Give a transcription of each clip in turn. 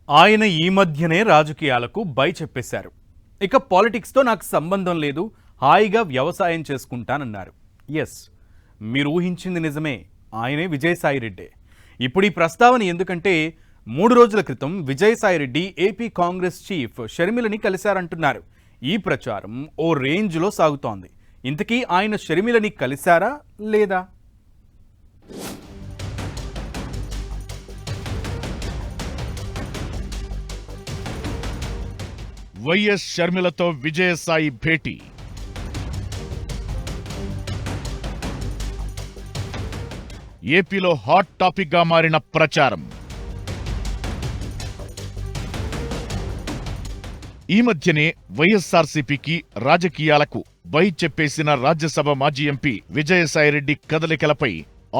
ఆయన ఈ మధ్యనే రాజకీయాలకు బై చెప్పేశారు. ఇక పాలిటిక్స్తో నాకు సంబంధం లేదు, హాయిగా వ్యవసాయం చేసుకుంటానన్నారు. ఎస్, మీరు ఊహించింది నిజమే, ఆయనే విజయసాయిరెడ్డి. ఇప్పుడు ఈ ప్రస్తావన ఎందుకంటే 3 రోజుల క్రితం విజయసాయిరెడ్డి ఏపీ కాంగ్రెస్ చీఫ్ షర్మిలని కలిశారంటున్నారు. ఈ ప్రచారం ఓ రేంజ్లో సాగుతోంది. ఇంతకీ ఆయన షర్మిలని కలిశారా లేదా? వైఎస్ షర్మిలతో విజయసాయి భేటీ. ఏపీలో హాట్ టాపిక్ గా మారిన ప్రచారం. ఈ మధ్యనే వైఎస్ఆర్సీపీకి రాజకీయాలకు బై చెప్పేసిన రాజ్యసభ మాజీ ఎంపీ విజయసాయిరెడ్డి కదలికలపై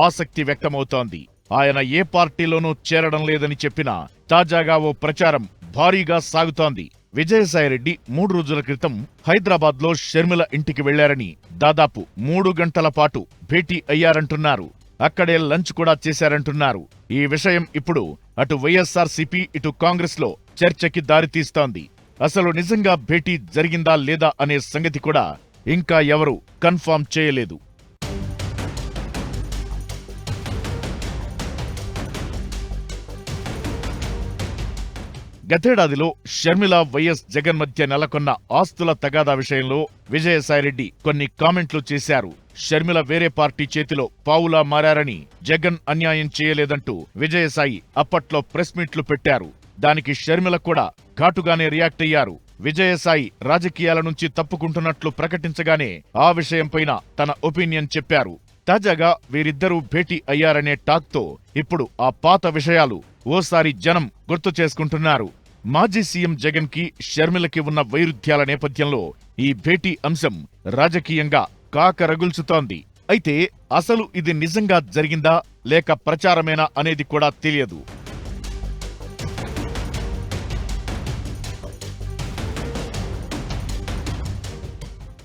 ఆసక్తి వ్యక్తమవుతోంది. ఆయన ఏ పార్టీలోనూ చేరడం లేదని చెప్పినా తాజాగా ఓ ప్రచారం భారీగా సాగుతోంది. విజయసాయిరెడ్డి 3 రోజుల క్రితం హైదరాబాద్లో షర్మిల ఇంటికి వెళ్లారని, దాదాపు 3 గంటల పాటు భేటీ అయ్యారంటున్నారు. అక్కడే లంచ్ కూడా చేశారంటున్నారు. ఈ విషయం ఇప్పుడు అటు వైఎస్ఆర్సీపీ ఇటు కాంగ్రెస్ లో చర్చకి దారితీస్తోంది. అసలు నిజంగా భేటీ జరిగిందా లేదా అనే సంగతి కూడా ఇంకా ఎవరూ కన్ఫర్మ్ చేయలేదు. గతేడాదిలో షర్మిల వైఎస్ జగన్ మధ్య నెలకొన్న ఆస్తుల తగాదా విషయంలో విజయసాయిరెడ్డి కొన్ని కామెంట్లు చేశారు. షర్మిల వేరే పార్టీ చేతిలో పావులా మారారని, జగన్ అన్యాయం చేయలేదంటూ విజయసాయి అప్పట్లో ప్రెస్ మీట్లు పెట్టారు. దానికి షర్మిల కూడా ఘాటుగానే రియాక్ట్ అయ్యారు. విజయసాయి రాజకీయాల నుంచి తప్పుకుంటున్నట్లు ప్రకటించగానే ఆ విషయంపైన తన ఒపీనియన్ చెప్పారు. తాజాగా వీరిద్దరూ భేటీ అయ్యారనే టాక్తో ఇప్పుడు ఆ పాత విషయాలు ఓసారి జనం గుర్తు చేసుకుంటున్నారు. మాజీ సీఎం జగన్ కి షర్మిలకి ఉన్న వైరుధ్యాల నేపథ్యంలో ఈ భేటీ అంశం రాజకీయంగా కాకరగుల్చుతోంది. అయితే అసలు ఇది నిజంగా జరిగిందా లేక ప్రచారమేనా అనేది కూడా తెలియదు.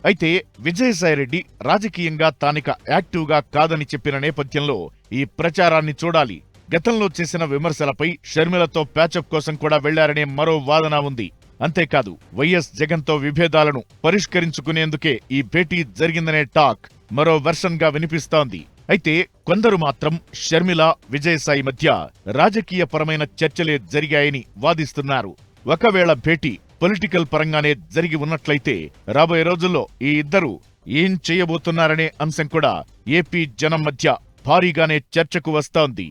అయితే విజయసాయిరెడ్డి రాజకీయంగా తానిక యాక్టివ్గా కాదని చెప్పిన నేపథ్యంలో ఈ ప్రచారాన్ని చూడాలి. గతంలో చేసిన విమర్శలపై షర్మిలతో ప్యాచప్ కోసం కూడా వెళ్లారనే మరో వాదన ఉంది. అంతేకాదు వైఎస్ జగన్తో విభేదాలను పరిష్కరించుకునేందుకే ఈ భేటీ జరిగిందనే టాక్ మరో వెర్షన్ గా వినిపిస్తోంది. అయితే కొందరు మాత్రం షర్మిల విజయసాయి మధ్య రాజకీయపరమైన చర్చలే జరిగాయని వాదిస్తున్నారు. ఒకవేళ భేటీ పొలిటికల్ పరంగానే జరిగి ఉన్నట్లయితే రాబోయే రోజుల్లో ఈ ఇద్దరు ఏం చేయబోతున్నారనే అంశం కూడా ఏపీ జనం మధ్య భారీగానే చర్చకు వస్తోంది.